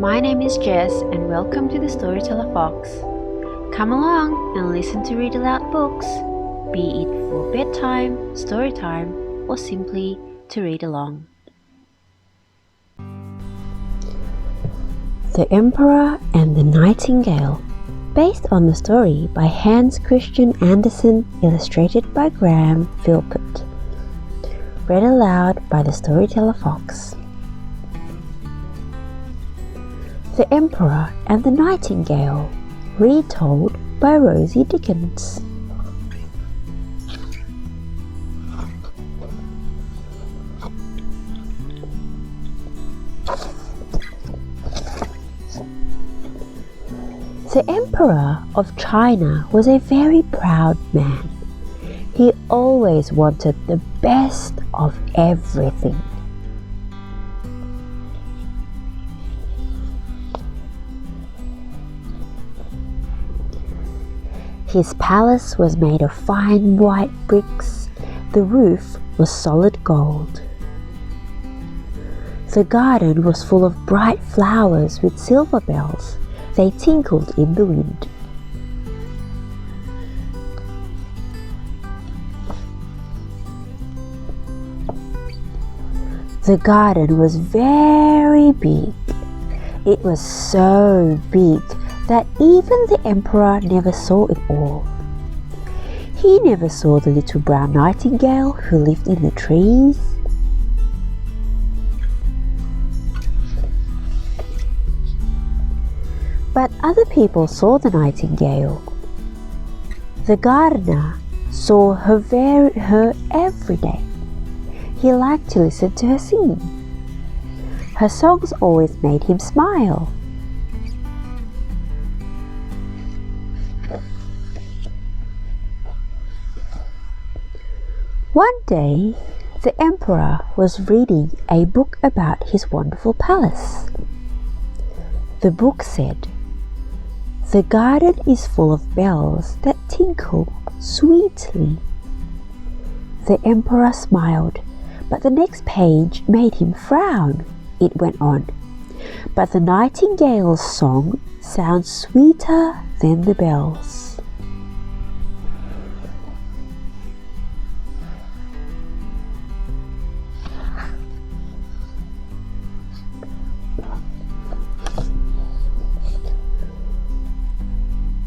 My name is Jess and welcome to the Storyteller Fox. Come along and listen to read aloud books, be it for bedtime, story time, or simply to read along. The Emperor and the Nightingale, based on the story by Hans Christian Andersen, illustrated by Graham Philpott. Read aloud by the Storyteller Fox. The Emperor and the Nightingale, retold by Rosie Dickens. The Emperor of China was a very proud man. He always wanted the best of everything. His palace was made of fine white bricks. The roof was solid gold. The garden was full of bright flowers with silver bells. They tinkled in the wind. The garden was very big. It was so big that even the Emperor never saw it all. He never saw the little brown nightingale who lived in the trees. But other people saw the nightingale. The gardener saw her every day. He liked to listen to her singing. Her songs always made him smile. One day, the Emperor was reading a book about his wonderful palace. The book said, "The garden is full of bells that tinkle sweetly." The Emperor smiled, but the next page made him frown. It went on, "But the nightingale's song sounds sweeter than the bells."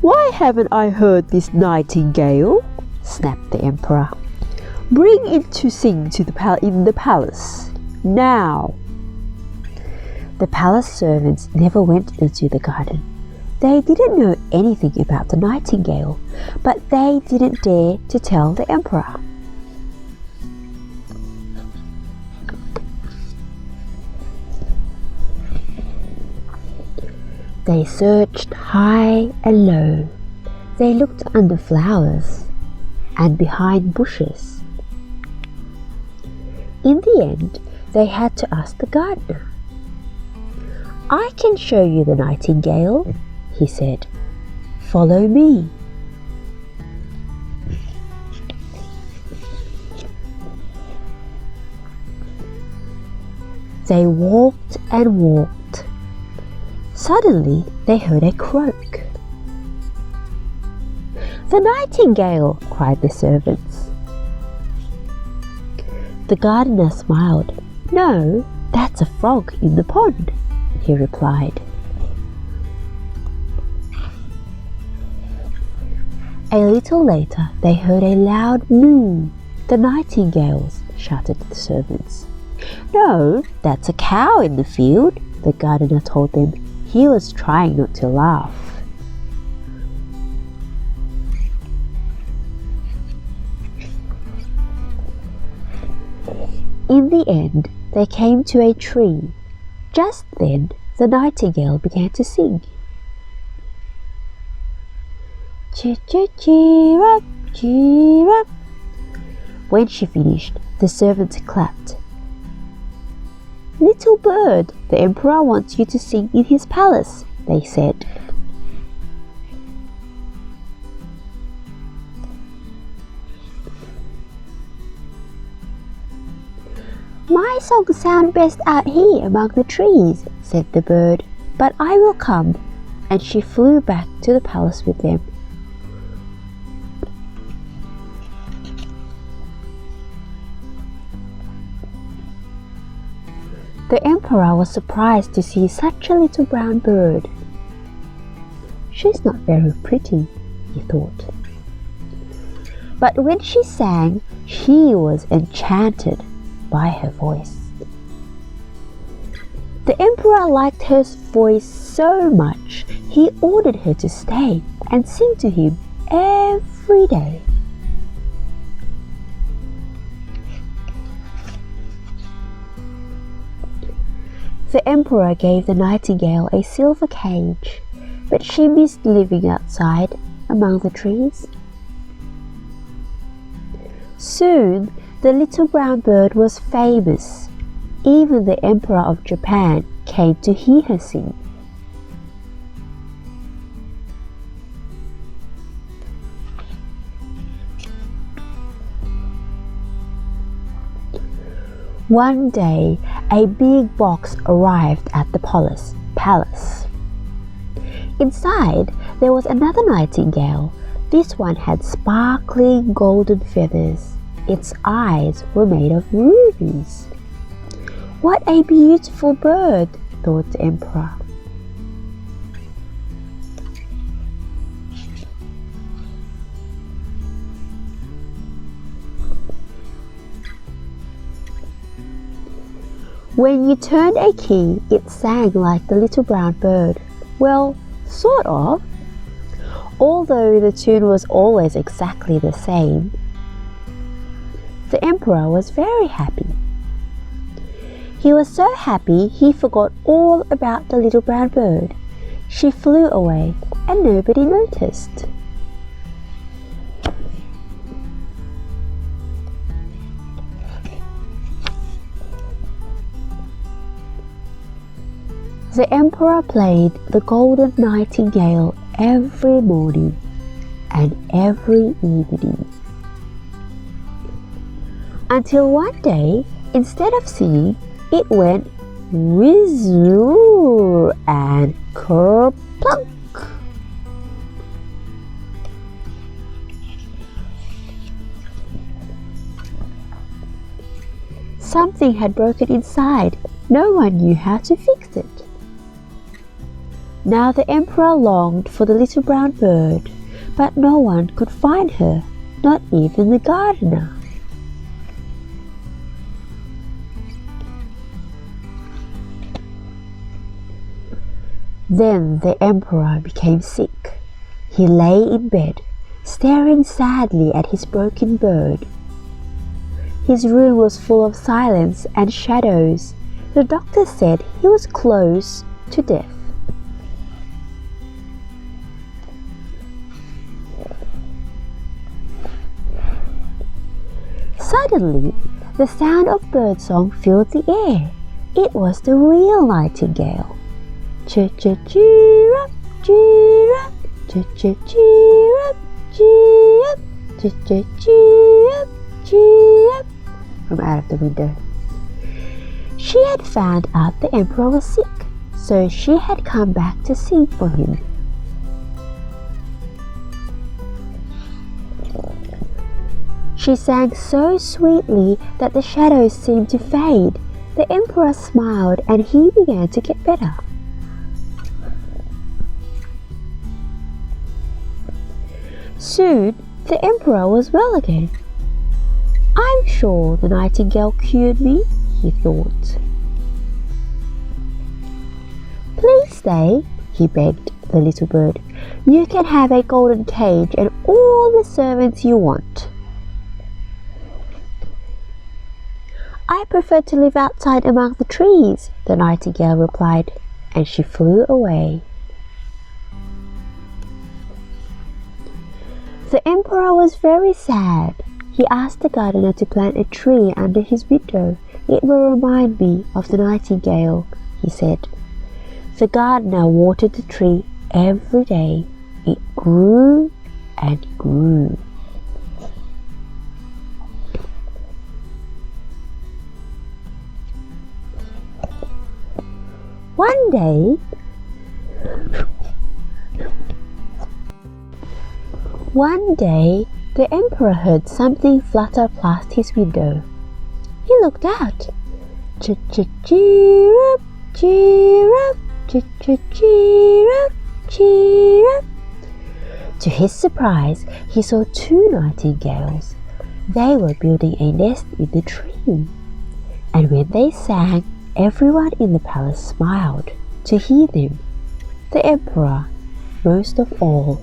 "Why haven't I heard this nightingale?" snapped the Emperor. "Bring it to sing to in the palace, now!" The palace servants never went into the garden. They didn't know anything about the nightingale, but they didn't dare to tell the Emperor. They searched high and low. They looked under flowers and behind bushes. In the end, they had to ask the gardener. "I can show you the nightingale," he said. "Follow me." They walked and walked. Suddenly, they heard a croak. "The nightingale!" cried the servants. The gardener smiled. "No, that's a frog in the pond," he replied. A little later, they heard a loud moo. "The nightingales!" shouted the servants. "No, that's a cow in the field," the gardener told them. He was trying not to laugh. In the end, they came to a tree. Just then, the nightingale began to sing. "Cheer up, cheer up." When she finished, the servants clapped. "Little bird, the Emperor wants you to sing in his palace," they said. "My songs sound best out here among the trees," said the bird. but I will come," and she flew back to the palace with them. The emperor was surprised to see such a little brown bird. "She's not very pretty," he thought. But when she sang, he was enchanted by her voice. The emperor liked her voice so much, he ordered her to stay and sing to him every day. The emperor gave the nightingale a silver cage, but she missed living outside among the trees. Soon, the little brown bird was famous. Even the Emperor of Japan came to hear her sing. One day, a big box arrived at the palace. Inside, there was another nightingale. This one had sparkling golden feathers. Its eyes were made of rubies. "What a beautiful bird," thought the emperor. When you turned a key, it sang like the little brown bird. Well, sort of. Although the tune was always exactly the same. The emperor was very happy. He was so happy he forgot all about the little brown bird. She flew away and nobody noticed. The emperor played the golden nightingale every morning and every evening. Until one day, instead of singing, it went whizzoo and kerplunk. Something had broken inside. No one knew how to fix it. Now the emperor longed for the little brown bird, but no one could find her, not even the gardener. Then the emperor became sick. He lay in bed, staring sadly at his broken bird. His room was full of silence and shadows. The doctor said he was close to death. Suddenly, the sound of birdsong filled the air. It was the real nightingale. Ch-ch-chirrup, chirrup, ch-ch-chirrup, chirrup, ch-ch-chirrup, chirrup, from out of the window. She had found out the emperor was sick, so she had come back to sing for him. She sang so sweetly that the shadows seemed to fade. The emperor smiled and he began to get better. Soon, the emperor was well again. "I'm sure the nightingale cured me," he thought. "Please stay," he begged the little bird. "You can have a golden cage and all the servants you want." "I prefer to live outside among the trees," the nightingale replied, and she flew away. The emperor was very sad. He asked the gardener to plant a tree under his window. "It will remind me of the nightingale," he said. The gardener watered the tree every day. It grew and grew. One day, One day, the emperor heard something flutter past his window. He looked out. Cheer up, cheer up, cheer up, cheer up. To his surprise, he saw two nightingales. They were building a nest in the tree. And when they sang, everyone in the palace smiled to hear them, the emperor most of all.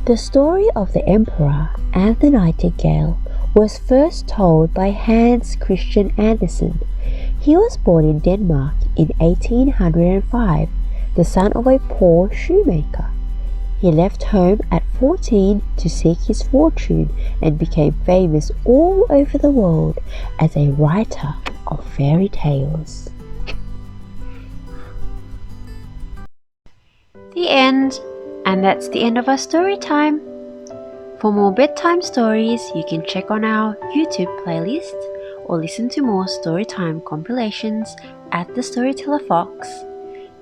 The story of the emperor and the nightingale was first told by Hans Christian Andersen. He was born in Denmark in 1805, the son of a poor shoemaker. He left home at 14 to seek his fortune and became famous all over the world as a writer of fairy tales. The end. And that's the end of our story time. For more bedtime stories, you can check on our YouTube playlist or listen to more storytime compilations at the Storyteller Fox.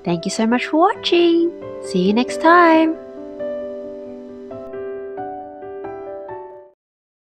Thank you so much for watching. See you next time.